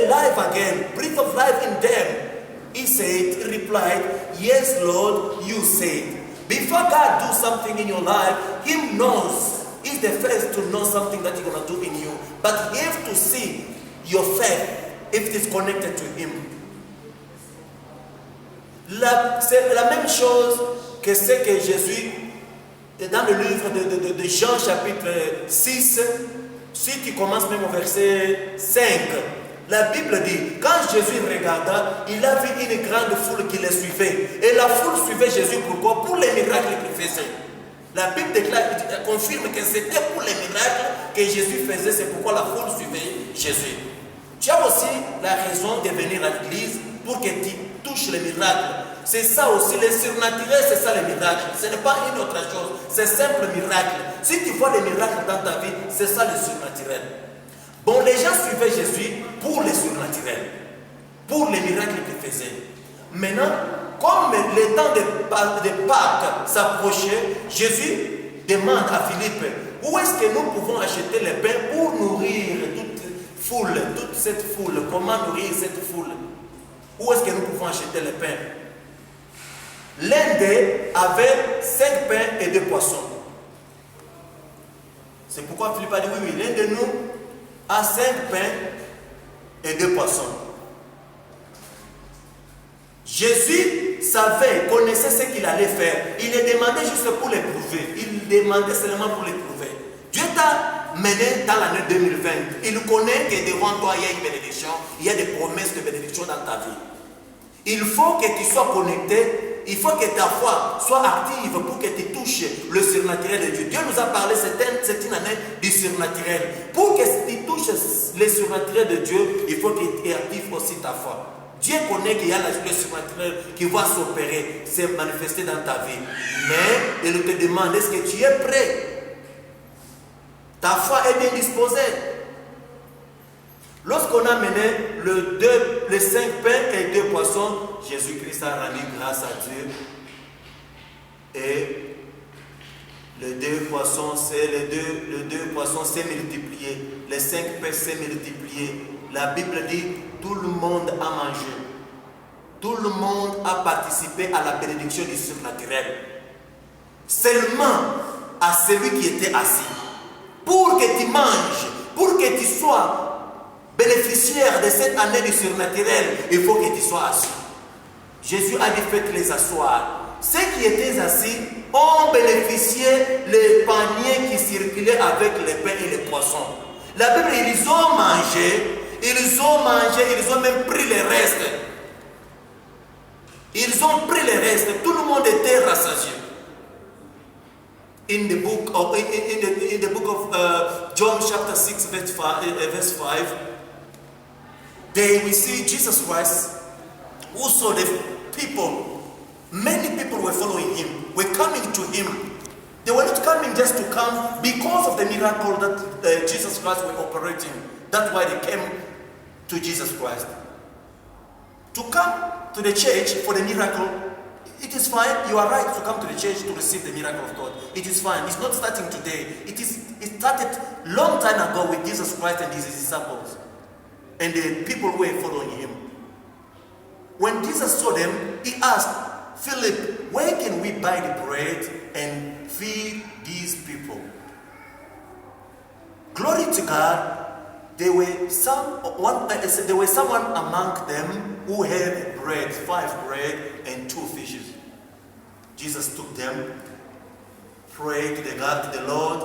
alive again, breath of life in them. He replied, yes, Lord, you said. Before God do something in your life, He knows. He's the first to know something that He's going to do in you. But you have to see your faith if it is connected to Him. C'est la même chose que ce que Jésus, dans le livre de Jean chapitre 6, si tu commences même au verset 5, la Bible dit, quand Jésus regarda, il a vu une grande foule qui le suivait. Et la foule suivait Jésus pourquoi? Pour les miracles qu'il faisait. La Bible confirme que c'était pour les miracles que Jésus faisait, c'est pourquoi la foule suivait Jésus. Tu as aussi la raison de venir à l'église pour que tu touches les miracles. C'est ça aussi, les surnaturels, c'est ça les miracles. Ce n'est pas une autre chose, c'est simple miracle. Si tu vois les miracles dans ta vie, c'est ça le surnaturel. Bon, les gens suivaient Jésus pour les surnaturels, pour les miracles qu'il faisait. Maintenant, comme le temps de Pâques s'approchait, Jésus demande à Philippe, où est-ce que nous pouvons acheter le pain pour nourrir toute cette foule? Comment nourrir cette foule? Où est-ce que nous pouvons acheter le pain? L'un d'eux avait 5 pains et 2 poissons. C'est pourquoi Philippe a dit, oui, l'un de nous a 5 pains et 2 poissons. Jésus savait, connaissait ce qu'il allait faire. Il ne demandait juste pour l'éprouver. Il demandait seulement pour l'éprouver. Dieu t'a mené dans l'année 2020. Il connaît que devant toi, il y a une bénédiction. Il y a des promesses de bénédiction dans ta vie. Il faut que tu sois connecté. Il faut que ta foi soit active pour que tu touches le surnaturel de Dieu. Dieu nous a parlé, c'est une année du surnaturel. Pour que tu touches le surnaturel de Dieu, il faut que tu actives aussi ta foi. Dieu connaît qu'il y a le surnaturel qui va s'opérer, se manifester dans ta vie. Mais il te demande, est-ce que tu es prêt? Ta foi est bien disposée. Lorsqu'on a mené les 5 pains et 2 poissons, Jésus-Christ a rendu grâce à Dieu. Et les 2 poissons s'est multiplié. Les 5 pains s'est multiplié. La Bible dit, tout le monde a mangé. Tout le monde a participé à la bénédiction du surnaturel. Seulement à celui qui était assis. Pour que tu manges, pour que tu sois bénéficiaire de cette année du surnaturel, il faut que tu sois assis. Jésus a dit, faites-les asseoir. Ceux qui étaient assis ont bénéficié les paniers qui circulaient avec les pains et les poissons. La Bible, ils ont mangé, ils ont même pris les restes. Ils ont pris les restes, tout le monde était rassasié. In the book of John chapter 6 verse 5, there we see Jesus Christ, who saw the people. Many people were following Him, were coming to Him. They were not coming just to come because of the miracle that Jesus Christ was operating. That's why they came to Jesus Christ. To come to the church for the miracle, it is fine. You are right to come to the church to receive the miracle of God. It is fine. It's not starting today. It started long time ago with Jesus Christ and His disciples. And the people were following Him. When Jesus saw them, He asked, Philip, where can we buy the bread and feed these people? Glory to God. There were someone among them who had bread, 5 bread and 2 fishes. Jesus took them, prayed to the Lord,